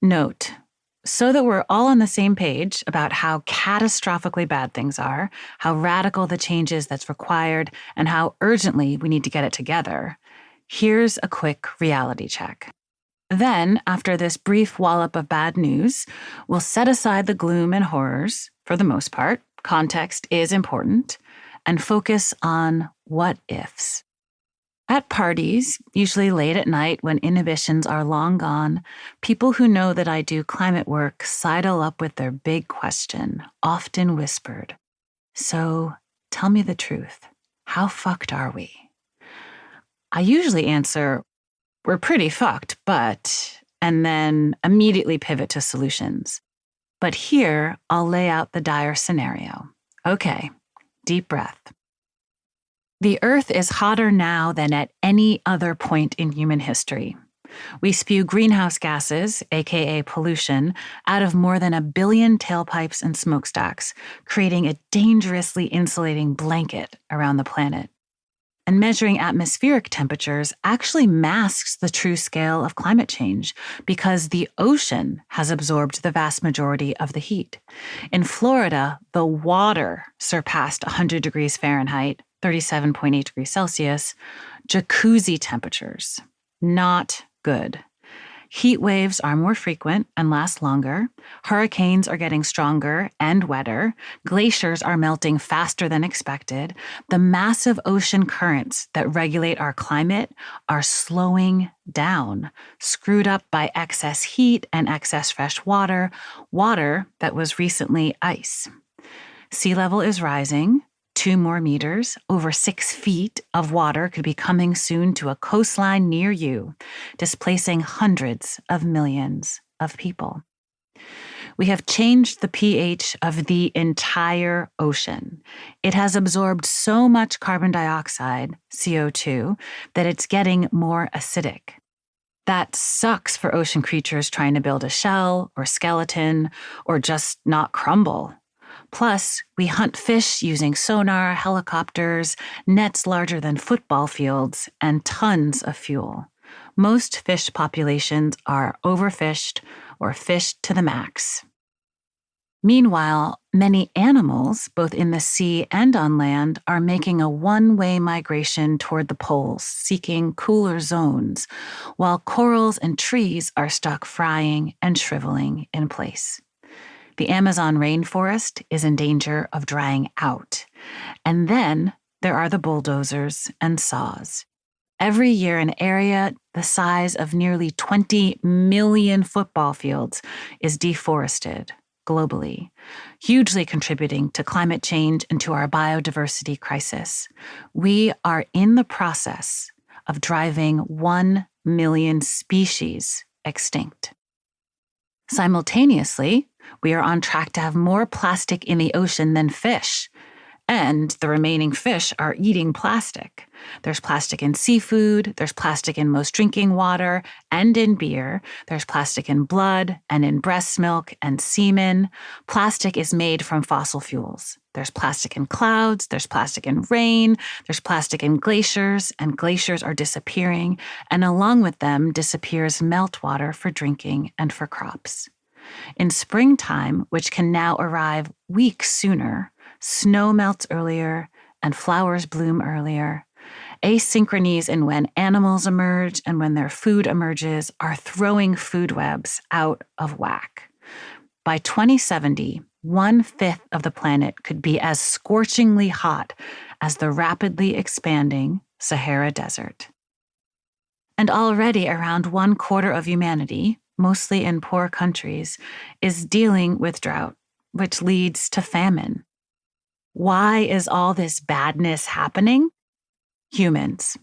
Note, so that we're all on the same page about how catastrophically bad things are, how radical the change is that's required, and how urgently we need to get it together, here's a quick reality check. Then, after this brief wallop of bad news, we'll set aside the gloom and horrors, for the most part, context is important, and focus on what ifs. At parties, usually late at night when inhibitions are long gone, people who know that I do climate work sidle up with their big question, often whispered. So, tell me the truth. How fucked are we? I usually answer, we're pretty fucked, but, and then immediately pivot to solutions. But here, I'll lay out the dire scenario. Okay, deep breath. The Earth is hotter now than at any other point in human history. We spew greenhouse gases, aka pollution, out of more than 1 billion tailpipes and smokestacks, creating a dangerously insulating blanket around the planet. And measuring atmospheric temperatures actually masks the true scale of climate change because the ocean has absorbed the vast majority of the heat. In Florida, the water surpassed 100 degrees Fahrenheit, 37.8 degrees Celsius, jacuzzi temperatures. Not good. Heat waves are more frequent and last longer. Hurricanes are getting stronger and wetter. Glaciers are melting faster than expected. The massive ocean currents that regulate our climate are slowing down, screwed up by excess heat and excess fresh water, water that was recently ice. Sea level is rising. 2 more meters, over 6 feet of water could be coming soon to a coastline near you, displacing hundreds of millions of people. We have changed the pH of the entire ocean. It has absorbed so much carbon dioxide, CO2, that it's getting more acidic. That sucks for ocean creatures trying to build a shell or skeleton or just not crumble. Plus, we hunt fish using sonar, helicopters, nets larger than football fields, and tons of fuel. Most fish populations are overfished or fished to the max. Meanwhile, many animals, both in the sea and on land, are making a one-way migration toward the poles, seeking cooler zones, while corals and trees are stuck frying and shriveling in place. The Amazon rainforest is in danger of drying out. And then there are the bulldozers and saws. Every year, an area the size of nearly 20 million football fields is deforested globally, hugely contributing to climate change and to our biodiversity crisis. We are in the process of driving 1 million species extinct. Simultaneously, we are on track to have more plastic in the ocean than fish, and the remaining fish are eating plastic. There's plastic in seafood, there's plastic in most drinking water and in beer, there's plastic in blood and in breast milk and semen. Plastic is made from fossil fuels. There's plastic in clouds, there's plastic in rain, there's plastic in glaciers, and glaciers are disappearing, and along with them disappears meltwater for drinking and for crops. In springtime, which can now arrive weeks sooner, snow melts earlier and flowers bloom earlier. Asynchronies in when animals emerge and when their food emerges are throwing food webs out of whack. By 2070, 1/5 of the planet could be as scorchingly hot as the rapidly expanding Sahara Desert. And already around 1/4 of humanity, mostly in poor countries, is dealing with drought, which leads to famine. Why is all this badness happening? Humans.